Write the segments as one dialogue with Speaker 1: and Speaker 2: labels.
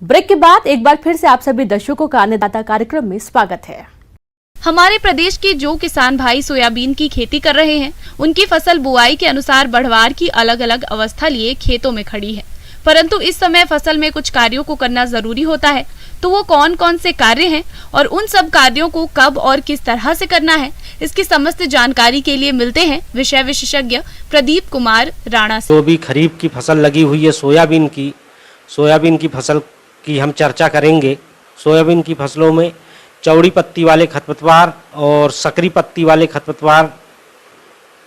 Speaker 1: Break के बाद एक बार फिर से आप सभी दर्शकों का अन्नदाता कार्यक्रम में स्वागत है।
Speaker 2: हमारे प्रदेश के जो किसान भाई सोयाबीन की खेती कर रहे हैं, उनकी फसल बुआई के अनुसार बढ़वार की अलग अलग अवस्था लिए खेतों में खड़ी है, परंतु इस समय फसल में कुछ कार्यों को करना जरूरी होता है। तो वो कौन कौन से कार्य हैं और उन सब कार्यों को कब और किस तरह से करना है, इसकी समस्त जानकारी के लिए मिलते हैं विषय विशेषज्ञ प्रदीप कुमार राणा से।
Speaker 3: तो भी खरीफ की फसल लगी हुई है सोयाबीन की फसल की हम चर्चा करेंगे। सोयाबीन की फसलों में चौड़ी पत्ती वाले खरपतवार और सकरी पत्ती वाले खरपतवार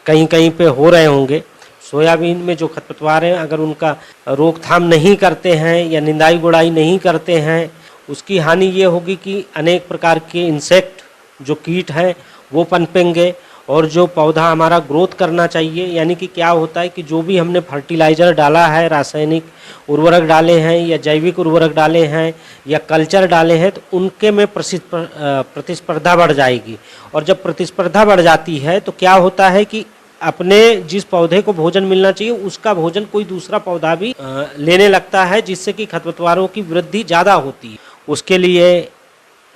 Speaker 3: कहीं कहीं पे हो रहे होंगे। सोयाबीन में जो खरपतवार हैं, अगर उनका रोकथाम नहीं करते हैं या निंदाई गुड़ाई नहीं करते हैं, उसकी हानि ये होगी कि अनेक प्रकार के इंसेक्ट जो कीट हैं वो पनपेंगे और जो पौधा हमारा ग्रोथ करना चाहिए, यानी कि क्या होता है कि जो भी हमने फर्टिलाइज़र डाला है, रासायनिक उर्वरक डाले हैं या जैविक उर्वरक डाले हैं या कल्चर डाले हैं, तो उनके में प्रतिस्पर्धा बढ़ जाएगी। और जब प्रतिस्पर्धा बढ़ जाती है तो क्या होता है कि अपने जिस पौधे को भोजन मिलना चाहिए उसका भोजन कोई दूसरा पौधा भी लेने लगता है, जिससे कि खरपतवारों की वृद्धि ज़्यादा होती है। उसके लिए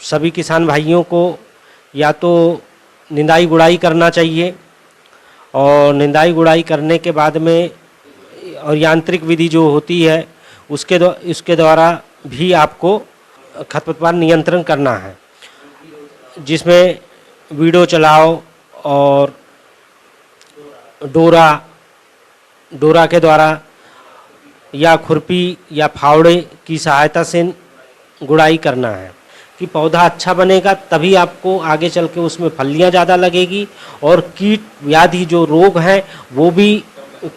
Speaker 3: सभी किसान भाइयों को या तो निंदाई गुड़ाई करना चाहिए, और निंदाई गुड़ाई करने के बाद में और यांत्रिक विधि जो होती है उसके द्वारा भी आपको खरपतवार नियंत्रण करना है, जिसमें वीडो चलाओ और डोरा के द्वारा या खुरपी या फावड़े की सहायता से गुड़ाई करना है कि पौधा अच्छा बनेगा, तभी आपको आगे चल के उसमें फलियाँ ज़्यादा लगेगी और कीट व्याधि जो रोग हैं वो भी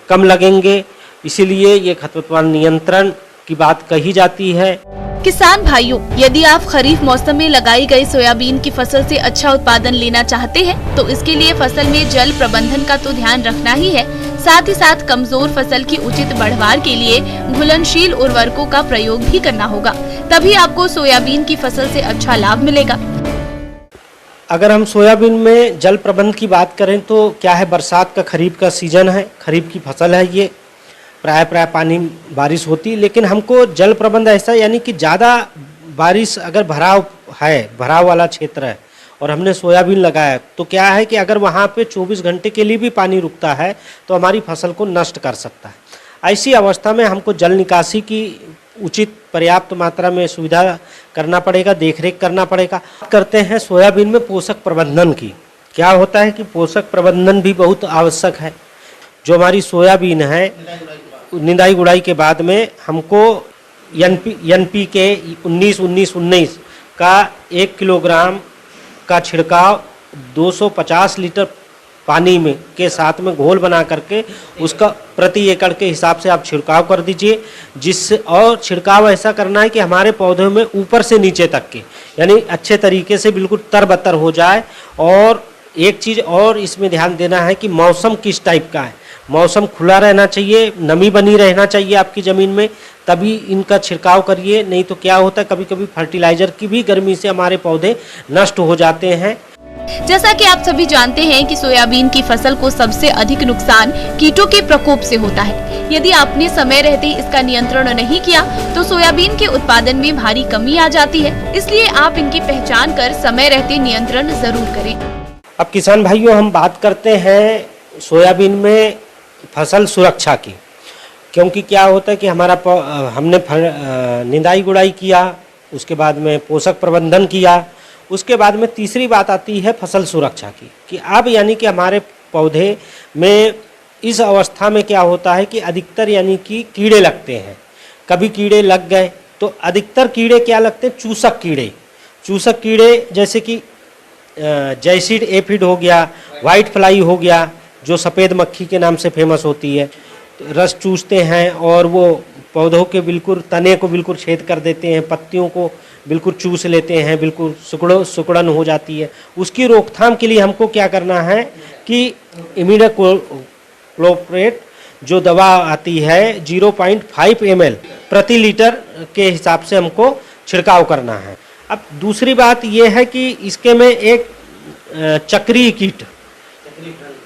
Speaker 3: कम लगेंगे। इसीलिए ये खरपतवार नियंत्रण की बात कही जाती है।
Speaker 2: किसान भाइयों, यदि आप खरीफ मौसम में लगाई गई सोयाबीन की फसल से अच्छा उत्पादन लेना चाहते हैं तो इसके लिए फसल में जल प्रबंधन का तो ध्यान रखना ही है, साथ ही साथ कमजोर फसल की उचित बढ़वार के लिए घुलनशील उर्वरकों का प्रयोग भी करना होगा, तभी आपको सोयाबीन की फसल से अच्छा लाभ मिलेगा।
Speaker 3: अगर हम सोयाबीन में जल प्रबंध की बात करें तो क्या है, बरसात का खरीफ का सीजन है, खरीफ की फसल है, ये प्राय पानी बारिश होती, लेकिन हमको जल प्रबंध ऐसा, यानी कि ज़्यादा बारिश अगर भराव वाला क्षेत्र है और हमने सोयाबीन लगाया तो क्या है कि अगर वहाँ पे 24 घंटे के लिए भी पानी रुकता है तो हमारी फसल को नष्ट कर सकता है। ऐसी अवस्था में हमको जल निकासी की उचित पर्याप्त मात्रा में सुविधा करना पड़ेगा, देखरेख करना पड़ेगा। करते हैं सोयाबीन में पोषक प्रबंधन की। क्या होता है कि पोषक प्रबंधन भी बहुत आवश्यक है। जो हमारी सोयाबीन है, निंदाई गुड़ाई के बाद में हमको NPK 19-19-19 का 1 किलोग्राम का छिड़काव 250 लीटर पानी में के साथ में घोल बना करके उसका प्रति एकड़ के हिसाब से आप छिड़काव कर दीजिए, जिससे, और छिड़काव ऐसा करना है कि हमारे पौधों में ऊपर से नीचे तक के, यानी अच्छे तरीके से बिल्कुल तरबतर हो जाए। और एक चीज़ और इसमें ध्यान देना है कि मौसम किस टाइप का है। मौसम खुला रहना चाहिए, नमी बनी रहना चाहिए आपकी ज़मीन में, तभी इनका छिड़काव करिए। नहीं तो क्या होता है, कभी कभी फर्टिलाइज़र की भी गर्मी से हमारे पौधे नष्ट हो जाते हैं।
Speaker 2: जैसा कि आप सभी जानते हैं कि सोयाबीन की फसल को सबसे अधिक नुकसान कीटों के प्रकोप से होता है। यदि आपने समय रहते इसका नियंत्रण नहीं किया तो सोयाबीन के उत्पादन में भारी कमी आ जाती है, इसलिए आप इनकी पहचान कर समय रहते नियंत्रण जरूर करें।
Speaker 3: अब किसान भाइयों, हम बात करते हैं सोयाबीन में फसल सुरक्षा की, क्योंकि क्या होता है कि हमने निंदाई गुड़ाई किया, उसके बाद में पोषक प्रबंधन किया, उसके बाद में तीसरी बात आती है फसल सुरक्षा की, कि अब यानी कि हमारे पौधे में इस अवस्था में क्या होता है कि अधिकतर यानी कि कीड़े लगते हैं। कभी कीड़े लग गए तो अधिकतर कीड़े क्या लगते हैं, चूसक कीड़े जैसे कि जैसिड एफिड हो गया, वाइट फ्लाई हो गया, जो सफ़ेद मक्खी के नाम से फेमस होती है, रस चूसते हैं और वो पौधों के बिल्कुल तने को बिल्कुल छेद कर देते हैं, पत्तियों को बिल्कुल चूस लेते हैं, बिल्कुल सिकुड़न हो जाती है। उसकी रोकथाम के लिए हमको क्या करना है कि इमिडाक्लोप्रिड जो दवा आती है 0.5 ml प्रति लीटर के हिसाब से हमको छिड़काव करना है। अब दूसरी बात यह है कि इसके में एक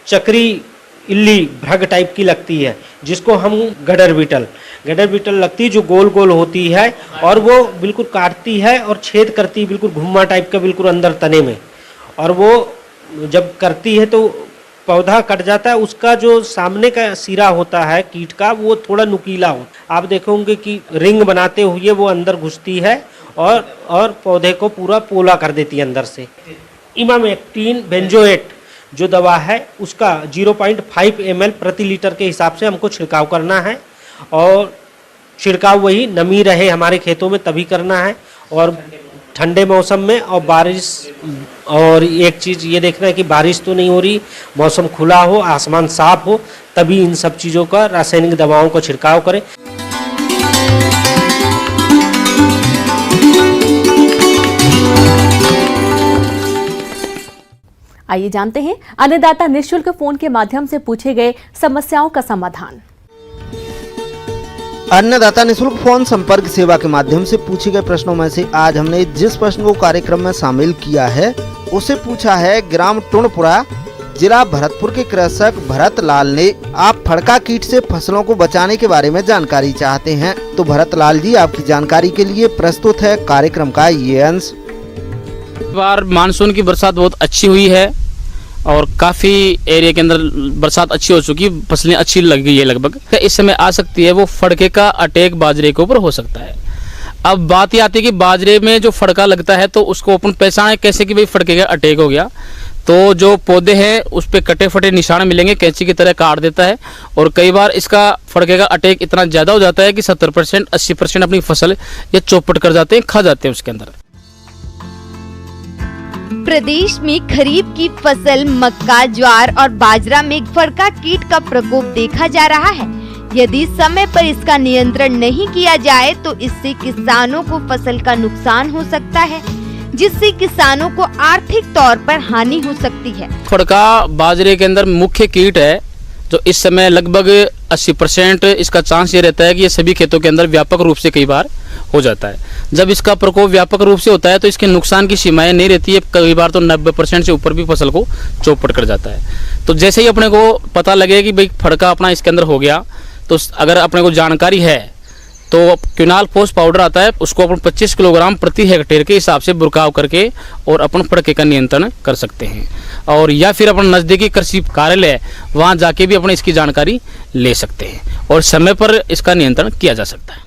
Speaker 3: चक्री इल्ली भ्रग टाइप की लगती है, जिसको हम गडर बीटल गडर बीटल लगती है जो गोल गोल होती है और वो बिल्कुल काटती है और छेद करती है बिल्कुल घुम्मा टाइप का बिल्कुल अंदर तने में, और वो जब करती है तो पौधा कट जाता है। उसका जो सामने का सिरा होता है कीट का वो थोड़ा नुकीला हो, आप देखोगे कि रिंग बनाते हुए वो अंदर घुसती है और पौधे को पूरा पोला कर देती है अंदर से। इमामेक्टिन बेंजोएट जो दवा है उसका 0.5 ml प्रति लीटर के हिसाब से हमको छिड़काव करना है, और छिड़काव वही नमी रहे हमारे खेतों में तभी करना है, और ठंडे मौसम में और बारिश। और एक चीज़ ये देखना है कि बारिश तो नहीं हो रही, मौसम खुला हो, आसमान साफ हो, तभी इन सब चीज़ों का रासायनिक दवाओं का छिड़काव करें।
Speaker 1: आइए जानते हैं अन्नदाता निःशुल्क फोन के माध्यम से पूछे गए समस्याओं का समाधान।
Speaker 4: अन्नदाता निःशुल्क फोन संपर्क सेवा के माध्यम से पूछे गए प्रश्नों में से आज हमने जिस प्रश्न को कार्यक्रम में शामिल किया है उसे पूछा है ग्राम टुणपुरा, जिला भरतपुर के कृषक भरत लाल ने। आप फड़का कीट से फसलों को बचाने के बारे में जानकारी चाहते हैं, तो भरत लाल जी आपकी जानकारी के लिए प्रस्तुत है कार्यक्रम का ये अंश।
Speaker 5: बार मानसून की बरसात बहुत अच्छी हुई है और काफ़ी एरिया के अंदर बरसात अच्छी हो चुकी, फसलें अच्छी लग गई है लगभग। इस समय आ सकती है वो फड़के का अटैक बाजरे के ऊपर हो सकता है। अब बात ये आती है कि बाजरे में जो फड़का लगता है तो उसको अपन पहचाने कैसे कि भाई फड़के का अटैक हो गया। तो जो पौधे हैं उस पर कटे फटे निशान मिलेंगे, कैंची की तरह काट देता है, और कई बार इसका फड़के का अटैक इतना ज़्यादा हो जाता है कि 70% 80% अपनी फसल ये चौपट कर जाते हैं, खा जाते हैं उसके अंदर।
Speaker 6: प्रदेश में खरीफ की फसल मक्का, ज्वार और बाजरा में फड़का कीट का प्रकोप देखा जा रहा है। यदि समय पर इसका नियंत्रण नहीं किया जाए तो इससे किसानों को फसल का नुकसान हो सकता है, जिससे किसानों को आर्थिक तौर पर हानि हो सकती है।
Speaker 5: फड़का बाजरे के अंदर मुख्य कीट है जो इस समय लगभग 80% इसका चांस ये रहता है कि ये सभी खेतों के अंदर व्यापक रूप से कई बार हो जाता है। जब इसका प्रकोप व्यापक रूप से होता है तो इसके नुकसान की सीमाएं नहीं रहती है, कई बार तो 90% से ऊपर भी फसल को चौपट कर जाता है। तो जैसे ही अपने को पता लगे कि भाई फड़का अपना इसके अंदर हो गया, तो अगर अपने को जानकारी है तो क्विनाल फोस पाउडर आता है, उसको अपन 25 किलोग्राम प्रति हेक्टेयर के हिसाब से बुरकाव करके और अपन फड़के का नियंत्रण कर सकते हैं। और या फिर अपन नज़दीकी कृषि कार्यालय है वहाँ जाके भी अपन इसकी जानकारी ले सकते हैं और समय पर इसका नियंत्रण किया जा सकता है।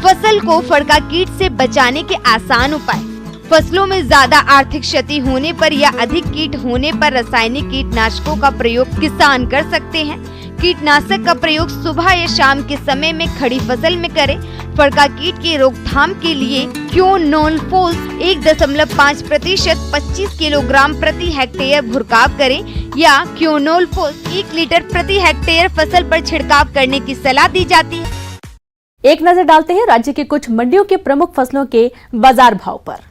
Speaker 6: फसल को फड़का कीट से बचाने के आसान उपाय। फसलों में ज्यादा आर्थिक क्षति होने पर या अधिक कीट होने पर रासायनिक कीटनाशकों का प्रयोग किसान कर सकते हैं। कीटनाशक का प्रयोग सुबह या शाम के समय में खड़ी फसल में करें। फड़का कीट की रोकथाम के लिए क्योनोलफोस 1.5% 25 किलोग्राम प्रति हेक्टेयर भुरकाव करें या क्योनोलफोस 1 लीटर प्रति हेक्टेयर फसल पर छिड़काव करने की सलाह दी जाती है।
Speaker 1: एक नजर डालते हैं राज्य के कुछ मंडियों के प्रमुख फसलों के बाजार भाव पर।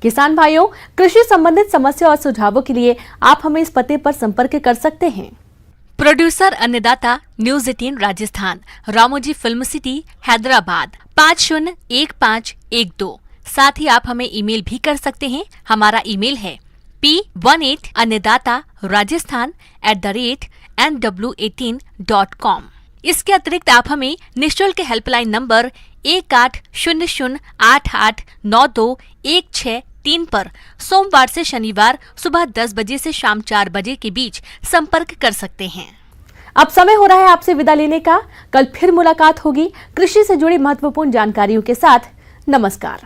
Speaker 1: किसान भाइयों, कृषि संबंधित समस्या और सुझावों के लिए आप हमें इस पते पर संपर्क कर सकते हैं। प्रोड्यूसर अन्नदाता news 18 Rajasthan, Ramoji film city, Hyderabad 501512। साथ ही आप हमें ईमेल भी कर सकते हैं। हमारा ईमेल है p18annadatarajasthan@nw18.com। इसके अतिरिक्त आप हमें निःशुल्क हेल्पलाइन नंबर 1800889216 पर सोमवार से शनिवार सुबह 10 बजे से शाम 4 बजे के बीच संपर्क कर सकते हैं। अब समय हो रहा है आपसे विदा लेने का। कल फिर मुलाकात होगी कृषि से जुड़ी महत्वपूर्ण जानकारियों के साथ। नमस्कार।